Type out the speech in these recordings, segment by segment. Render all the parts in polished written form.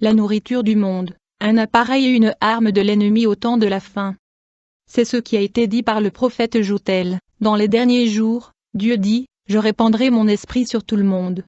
la nourriture du monde, un appareil et une arme de l'ennemi au temps de la fin. C'est ce qui a été dit par le prophète Joël. Dans les derniers jours, Dieu dit, je répandrai mon esprit sur tout le monde.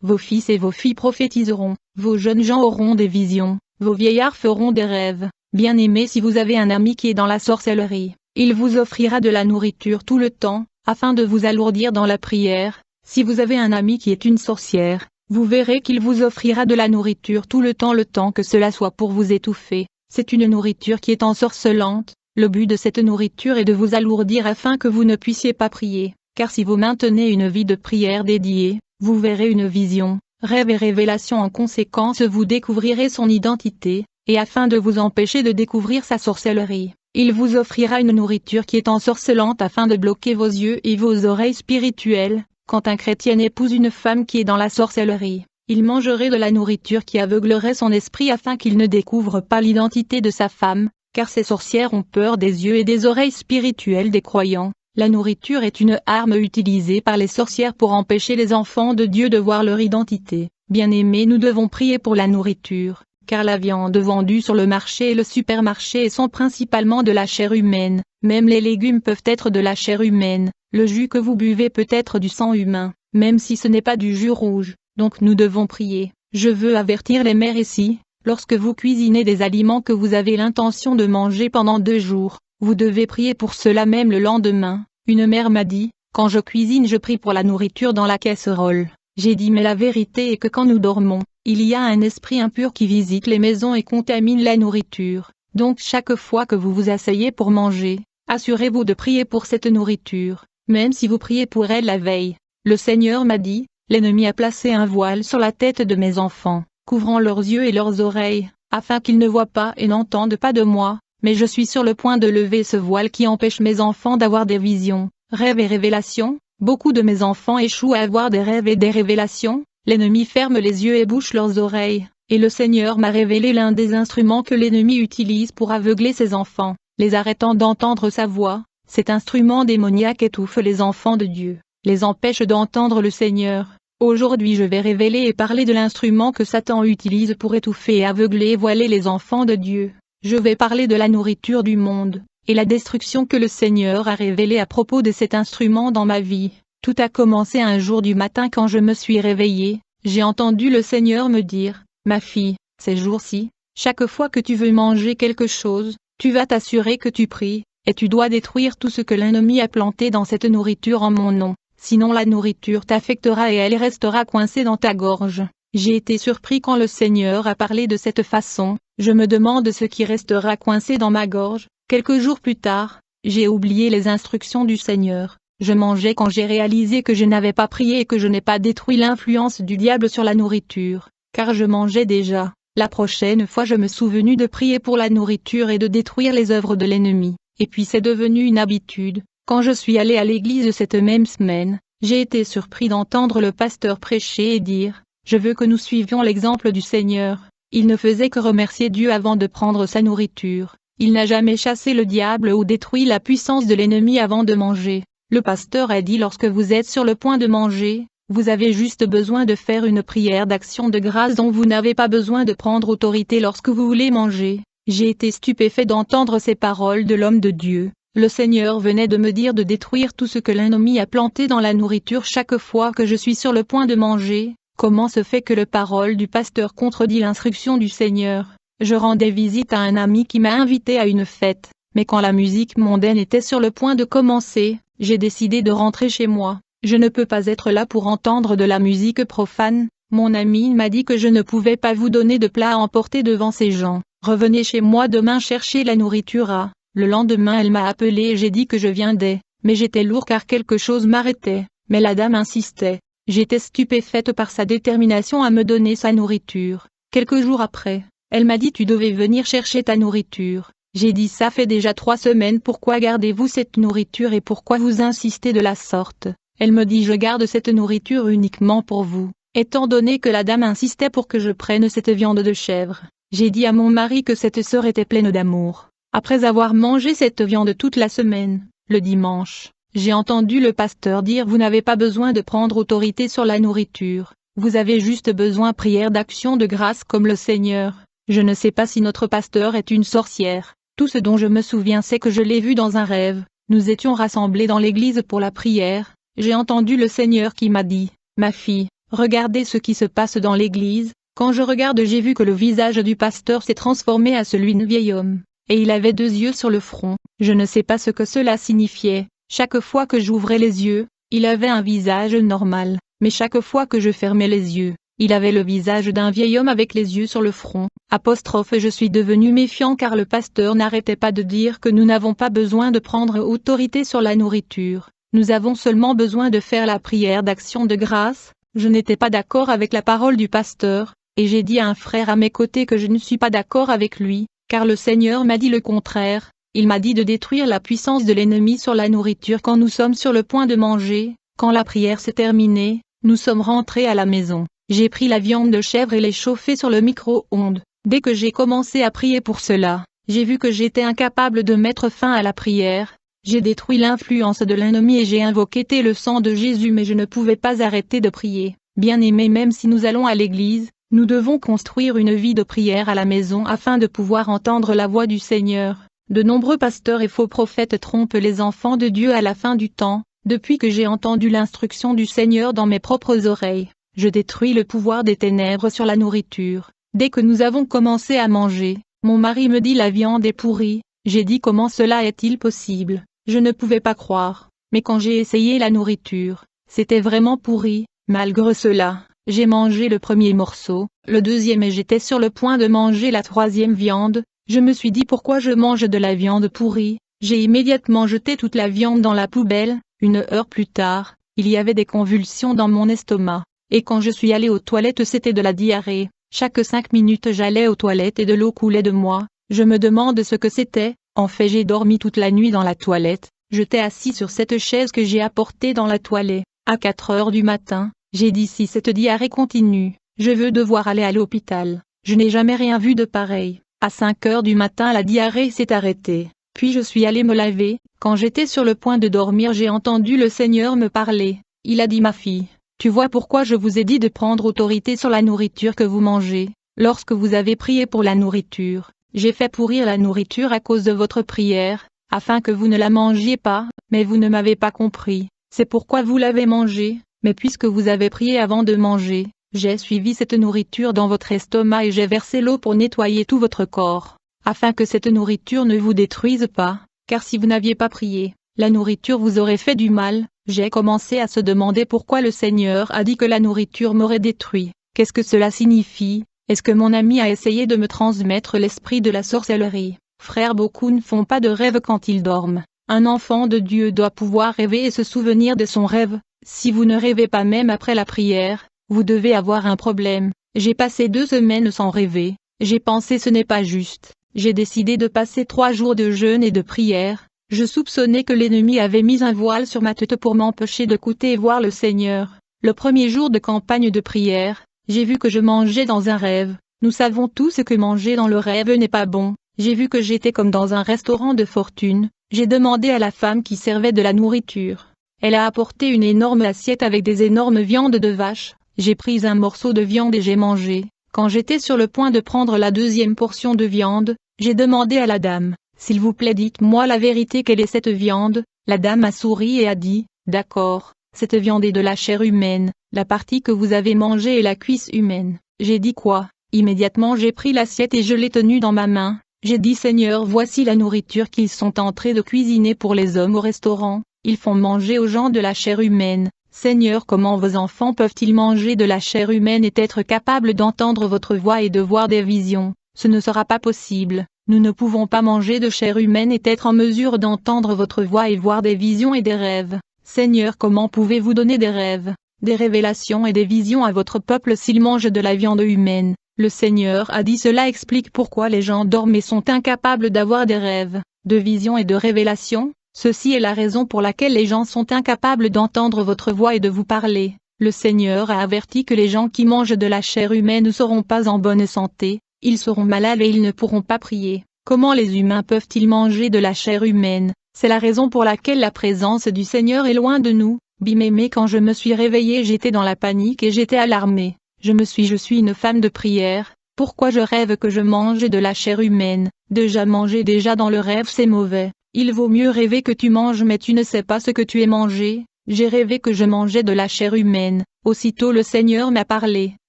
Vos fils et vos filles prophétiseront, vos jeunes gens auront des visions, vos vieillards feront des rêves. Bien-aimés, si vous avez un ami qui est dans la sorcellerie, il vous offrira de la nourriture tout le temps, afin de vous alourdir dans la prière. Si vous avez un ami qui est une sorcière, vous verrez qu'il vous offrira de la nourriture tout le temps que cela soit pour vous étouffer. C'est une nourriture qui est ensorcelante. Le but de cette nourriture est de vous alourdir afin que vous ne puissiez pas prier, car si vous maintenez une vie de prière dédiée, vous verrez une vision, rêve et révélation. En conséquence, vous découvrirez son identité, et afin de vous empêcher de découvrir sa sorcellerie, il vous offrira une nourriture qui est ensorcelante afin de bloquer vos yeux et vos oreilles spirituelles. Quand un chrétien épouse une femme qui est dans la sorcellerie, il mangerait de la nourriture qui aveuglerait son esprit afin qu'il ne découvre pas l'identité de sa femme, car ces sorcières ont peur des yeux et des oreilles spirituelles des croyants. La nourriture est une arme utilisée par les sorcières pour empêcher les enfants de Dieu de voir leur identité. Bien-aimés, nous devons prier pour la nourriture, car la viande vendue sur le marché et le supermarché sont principalement de la chair humaine. Même les légumes peuvent être de la chair humaine, le jus que vous buvez peut être du sang humain, même si ce n'est pas du jus rouge. Donc nous devons prier. Je veux avertir les mères ici, lorsque vous cuisinez des aliments que vous avez l'intention de manger pendant 2 jours, vous devez prier pour cela même le lendemain. Une mère m'a dit, quand je cuisine je prie pour la nourriture dans la casserole. J'ai dit mais la vérité est que quand nous dormons, il y a un esprit impur qui visite les maisons et contamine la nourriture. Donc chaque fois que vous vous asseyez pour manger, assurez-vous de prier pour cette nourriture, même si vous priez pour elle la veille. Le Seigneur m'a dit, l'ennemi a placé un voile sur la tête de mes enfants, couvrant leurs yeux et leurs oreilles, afin qu'ils ne voient pas et n'entendent pas de moi, mais je suis sur le point de lever ce voile qui empêche mes enfants d'avoir des visions, rêves et révélations. Beaucoup de mes enfants échouent à avoir des rêves et des révélations, l'ennemi ferme les yeux et bouche leurs oreilles, et le Seigneur m'a révélé l'un des instruments que l'ennemi utilise pour aveugler ses enfants, les arrêtant d'entendre sa voix. Cet instrument démoniaque étouffe les enfants de Dieu, les empêche d'entendre le Seigneur. Aujourd'hui je vais révéler et parler de l'instrument que Satan utilise pour étouffer et aveugler et voiler les enfants de Dieu. Je vais parler de la nourriture du monde, et la destruction que le Seigneur a révélée à propos de cet instrument dans ma vie. Tout a commencé un jour du matin quand je me suis réveillée, j'ai entendu le Seigneur me dire, « Ma fille, ces jours-ci, chaque fois que tu veux manger quelque chose, tu vas t'assurer que tu pries, et tu dois détruire tout ce que l'ennemi a planté dans cette nourriture en mon nom, sinon la nourriture t'affectera et elle restera coincée dans ta gorge. » J'ai été surpris quand le Seigneur a parlé de cette façon, je me demande ce qui restera coincé dans ma gorge. Quelques jours plus tard, j'ai oublié les instructions du Seigneur. Je mangeais quand j'ai réalisé que je n'avais pas prié et que je n'ai pas détruit l'influence du diable sur la nourriture, car je mangeais déjà. La prochaine fois je me souvenu de prier pour la nourriture et de détruire les œuvres de l'ennemi, et puis c'est devenu une habitude. Quand je suis allé à l'église cette même semaine, j'ai été surpris d'entendre le pasteur prêcher et dire, « Je veux que nous suivions l'exemple du Seigneur. » Il ne faisait que remercier Dieu avant de prendre sa nourriture. Il n'a jamais chassé le diable ou détruit la puissance de l'ennemi avant de manger. Le pasteur a dit lorsque vous êtes sur le point de manger, vous avez juste besoin de faire une prière d'action de grâce dont vous n'avez pas besoin de prendre autorité lorsque vous voulez manger. J'ai été stupéfait d'entendre ces paroles de l'homme de Dieu. Le Seigneur venait de me dire de détruire tout ce que l'ennemi a planté dans la nourriture chaque fois que je suis sur le point de manger. Comment se fait que la parole du pasteur contredit l'instruction du Seigneur? Je rendais visite à un ami qui m'a invité à une fête, mais quand la musique mondaine était sur le point de commencer, j'ai décidé de rentrer chez moi. Je ne peux pas être là pour entendre de la musique profane. Mon ami m'a dit que je ne pouvais pas vous donner de plat à emporter devant ces gens. Revenez chez moi demain chercher la nourriture. Le lendemain elle m'a appelé et j'ai dit que je viendrais, mais j'étais lourd car quelque chose m'arrêtait, mais la dame insistait. J'étais stupéfaite par sa détermination à me donner sa nourriture. Quelques jours après, elle m'a dit tu devais venir chercher ta nourriture. J'ai dit ça fait déjà 3 semaines, pourquoi gardez-vous cette nourriture et pourquoi vous insistez de la sorte? Elle me dit je garde cette nourriture uniquement pour vous, étant donné que la dame insistait pour que je prenne cette viande de chèvre. J'ai dit à mon mari que cette sœur était pleine d'amour. Après avoir mangé cette viande toute la semaine, le dimanche, j'ai entendu le pasteur dire vous n'avez pas besoin de prendre autorité sur la nourriture. vous avez juste besoin prière d'action de grâce comme le Seigneur. Je ne sais pas si notre pasteur est une sorcière. Tout ce dont je me souviens c'est que je l'ai vu dans un rêve. Nous étions rassemblés dans l'église pour la prière. J'ai entendu le Seigneur qui m'a dit, ma fille, regardez ce qui se passe dans l'église. Quand je regarde j'ai vu que le visage du pasteur s'est transformé à celui d'un vieil homme. Et il avait 2 yeux sur le front. Je ne sais pas ce que cela signifiait. Chaque fois que j'ouvrais les yeux, il avait un visage normal. Mais chaque fois que je fermais les yeux, il avait le visage d'un vieil homme avec les yeux sur le front. Je suis devenu méfiant car le pasteur n'arrêtait pas de dire que nous n'avons pas besoin de prendre autorité sur la nourriture. Nous avons seulement besoin de faire la prière d'action de grâce. Je n'étais pas d'accord avec la parole du pasteur, et j'ai dit à un frère à mes côtés que je ne suis pas d'accord avec lui, car le Seigneur m'a dit le contraire. Il m'a dit de détruire la puissance de l'ennemi sur la nourriture quand nous sommes sur le point de manger. Quand la prière s'est terminée, nous sommes rentrés à la maison. J'ai pris la viande de chèvre et l'ai chauffée sur le micro-ondes. Dès que j'ai commencé à prier pour cela, j'ai vu que j'étais incapable de mettre fin à la prière. J'ai détruit l'influence de l'ennemi et j'ai invoqué le sang de Jésus mais je ne pouvais pas arrêter de prier. Bien-aimés, même si nous allons à l'église, nous devons construire une vie de prière à la maison afin de pouvoir entendre la voix du Seigneur. De nombreux pasteurs et faux prophètes trompent les enfants de Dieu à la fin du temps. Depuis que j'ai entendu l'instruction du Seigneur dans mes propres oreilles, je détruis le pouvoir des ténèbres sur la nourriture. Dès que nous avons commencé à manger, mon mari me dit la viande est pourrie. J'ai dit comment cela est-il possible? Je ne pouvais pas croire. Mais quand j'ai essayé la nourriture, c'était vraiment pourri. Malgré cela, j'ai mangé le premier morceau, le deuxième et j'étais sur le point de manger la 3e viande. Je me suis dit pourquoi je mange de la viande pourrie. J'ai immédiatement jeté toute la viande dans la poubelle. 1 heure plus tard, il y avait des convulsions dans mon estomac. Et quand je suis allé aux toilettes c'était de la diarrhée. Chaque 5 minutes j'allais aux toilettes et de l'eau coulait de moi. Je me demande ce que c'était. En fait j'ai dormi toute la nuit dans la toilette. J'étais assis sur cette chaise que j'ai apportée dans la toilette. À 4 heures du matin, j'ai dit si cette diarrhée continue, je veux devoir aller à l'hôpital. Je n'ai jamais rien vu de pareil. À 5 heures du matin la diarrhée s'est arrêtée. Puis je suis allé me laver. Quand j'étais sur le point de dormir j'ai entendu le Seigneur me parler. Il a dit ma fille, tu vois pourquoi je vous ai dit de prendre autorité sur la nourriture que vous mangez. Lorsque vous avez prié pour la nourriture, j'ai fait pourrir la nourriture à cause de votre prière, afin que vous ne la mangiez pas, mais vous ne m'avez pas compris. C'est pourquoi vous l'avez mangée, mais puisque vous avez prié avant de manger, j'ai suivi cette nourriture dans votre estomac et j'ai versé l'eau pour nettoyer tout votre corps, afin que cette nourriture ne vous détruise pas, car si vous n'aviez pas prié, la nourriture vous aurait fait du mal. J'ai commencé à se demander pourquoi le Seigneur a dit que la nourriture m'aurait détruit. Qu'est-ce que cela signifie? Est-ce que mon ami a essayé de me transmettre l'esprit de la sorcellerie? Frères, beaucoup ne font pas de rêve quand ils dorment. Un enfant de Dieu doit pouvoir rêver et se souvenir de son rêve. Si vous ne rêvez pas même après la prière, vous devez avoir un problème. J'ai passé 2 semaines sans rêver. J'ai pensé ce n'est pas juste. J'ai décidé de passer 3 jours de jeûne et de prière. Je soupçonnais que l'ennemi avait mis un voile sur ma tête pour m'empêcher d'écouter et voir le Seigneur. Le premier jour de campagne de prière, j'ai vu que je mangeais dans un rêve. Nous savons tous que manger dans le rêve n'est pas bon. J'ai vu que j'étais comme dans un restaurant de fortune. J'ai demandé à la femme qui servait de la nourriture. Elle a apporté une énorme assiette avec des énormes viandes de vache. J'ai pris un morceau de viande et j'ai mangé. Quand j'étais sur le point de prendre la 2e portion de viande, j'ai demandé à la dame, s'il vous plaît dites-moi la vérité, quelle est cette viande? La dame a souri et a dit, d'accord, cette viande est de la chair humaine, la partie que vous avez mangée est la cuisse humaine. J'ai dit quoi? Immédiatement j'ai pris l'assiette et je l'ai tenue dans ma main. J'ai dit Seigneur, voici la nourriture qu'ils sont en train de cuisiner pour les hommes au restaurant. Ils font manger aux gens de la chair humaine. Seigneur, comment vos enfants peuvent-ils manger de la chair humaine et être capables d'entendre votre voix et de voir des visions? Ce ne sera pas possible. Nous ne pouvons pas manger de chair humaine et être en mesure d'entendre votre voix et voir des visions et des rêves. Seigneur, comment pouvez-vous donner des rêves, des révélations et des visions à votre peuple s'ils mangent de la viande humaine? Le Seigneur a dit cela explique pourquoi les gens dorment et sont incapables d'avoir des rêves, de visions et de révélations. Ceci est la raison pour laquelle les gens sont incapables d'entendre votre voix et de vous parler. Le Seigneur a averti que les gens qui mangent de la chair humaine ne seront pas en bonne santé. Ils seront malades et ils ne pourront pas prier. Comment les humains peuvent-ils manger de la chair humaine? C'est la raison pour laquelle la présence du Seigneur est loin de nous. Bien-aimé, quand je me suis réveillée, j'étais dans la panique et j'étais alarmée. Je suis une femme de prière. Pourquoi je rêve que je mange de la chair humaine? Déjà manger dans le rêve, c'est mauvais. Il vaut mieux rêver que tu manges mais tu ne sais pas ce que tu es mangé. J'ai rêvé que je mangeais de la chair humaine. Aussitôt le Seigneur m'a parlé.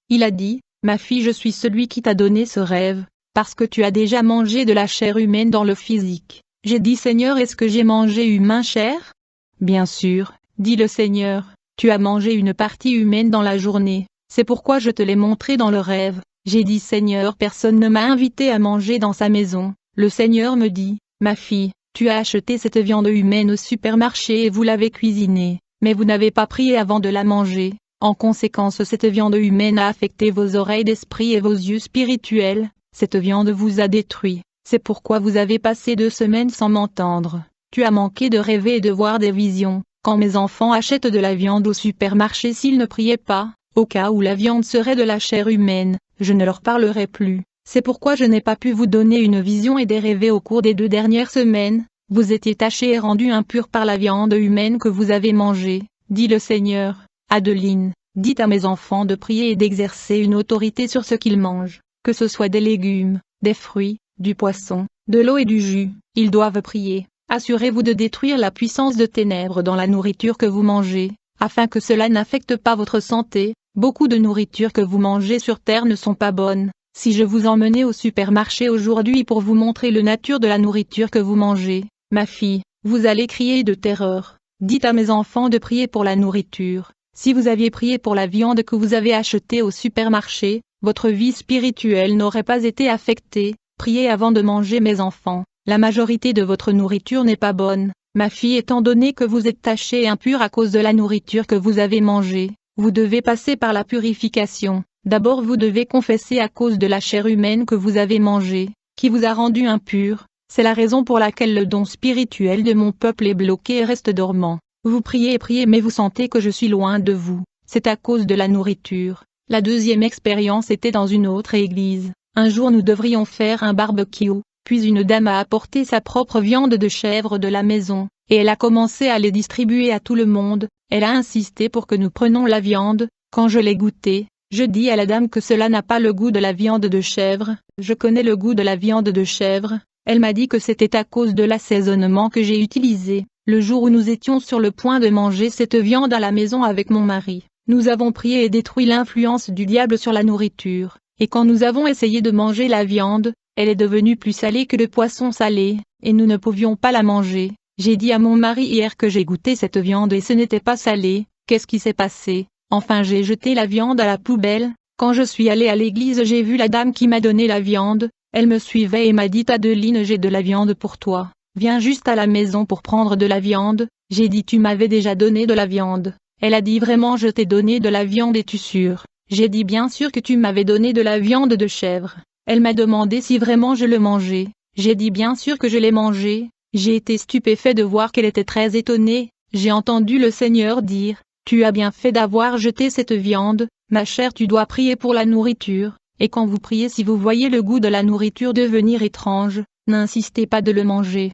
Il a dit, ma fille, je suis celui qui t'a donné ce rêve, parce que tu as déjà mangé de la chair humaine dans le physique. J'ai dit, Seigneur, est-ce que j'ai mangé humain chair? Bien sûr, dit le Seigneur, tu as mangé une partie humaine dans la journée, c'est pourquoi je te l'ai montré dans le rêve. J'ai dit, Seigneur, personne ne m'a invité à manger dans sa maison. Le Seigneur me dit, ma fille, tu as acheté cette viande humaine au supermarché et vous l'avez cuisinée, mais vous n'avez pas prié avant de la manger. En conséquence, cette viande humaine a affecté vos oreilles d'esprit et vos yeux spirituels. Cette viande vous a détruit. C'est pourquoi vous avez passé 2 semaines sans m'entendre. Tu as manqué de rêver et de voir des visions. Quand mes enfants achètent de la viande au supermarché, s'ils ne priaient pas, au cas où la viande serait de la chair humaine, je ne leur parlerai plus. C'est pourquoi je n'ai pas pu vous donner une vision et des rêves au cours des 2 dernières semaines. Vous étiez tachés et rendus impurs par la viande humaine que vous avez mangée, dit le Seigneur. Adeline, dites à mes enfants de prier et d'exercer une autorité sur ce qu'ils mangent, que ce soit des légumes, des fruits, du poisson, de l'eau et du jus, ils doivent prier. Assurez-vous de détruire la puissance de ténèbres dans la nourriture que vous mangez, afin que cela n'affecte pas votre santé. Beaucoup de nourriture que vous mangez sur terre ne sont pas bonnes. Si je vous emmenais au supermarché aujourd'hui pour vous montrer la nature de la nourriture que vous mangez, ma fille, vous allez crier de terreur. Dites à mes enfants de prier pour la nourriture. Si vous aviez prié pour la viande que vous avez achetée au supermarché, votre vie spirituelle n'aurait pas été affectée. Priez avant de manger, mes enfants. La majorité de votre nourriture n'est pas bonne, ma fille, étant donné que vous êtes tachée et impure à cause de la nourriture que vous avez mangée. Vous devez passer par la purification. D'abord vous devez confesser à cause de la chair humaine que vous avez mangée, qui vous a rendu impur. C'est la raison pour laquelle le don spirituel de mon peuple est bloqué et reste dormant. Vous priez et priez mais vous sentez que je suis loin de vous. C'est à cause de la nourriture. La deuxième expérience était dans une autre église. Un jour nous devrions faire un barbecue, puis une dame a apporté sa propre viande de chèvre de la maison, et elle a commencé à les distribuer à tout le monde. Elle a insisté pour que nous prenions la viande. Quand je l'ai goûtée, je dis à la dame que cela n'a pas le goût de la viande de chèvre. Je connais le goût de la viande de chèvre. Elle m'a dit que c'était à cause de l'assaisonnement que j'ai utilisé. Le jour où nous étions sur le point de manger cette viande à la maison avec mon mari, nous avons prié et détruit l'influence du diable sur la nourriture. Et quand nous avons essayé de manger la viande, elle est devenue plus salée que le poisson salé, et nous ne pouvions pas la manger. J'ai dit à mon mari hier que j'ai goûté cette viande et ce n'était pas salé. Qu'est-ce qui s'est passé? Enfin, j'ai jeté la viande à la poubelle. Quand je suis allée à l'église, j'ai vu la dame qui m'a donné la viande. Elle me suivait et m'a dit, Adeline, j'ai de la viande pour toi. Viens juste à la maison pour prendre de la viande. J'ai dit, tu m'avais déjà donné de la viande. Elle a dit, vraiment, je t'ai donné de la viande, es-tu sûre? J'ai dit, bien sûr que tu m'avais donné de la viande de chèvre. Elle m'a demandé si vraiment je le mangeais. J'ai dit, bien sûr que je l'ai mangé. J'ai été stupéfait de voir qu'elle était très étonnée. J'ai entendu le Seigneur dire, tu as bien fait d'avoir jeté cette viande, ma chère, tu dois prier pour la nourriture, et quand vous priez, si vous voyez le goût de la nourriture devenir étrange, n'insistez pas de le manger.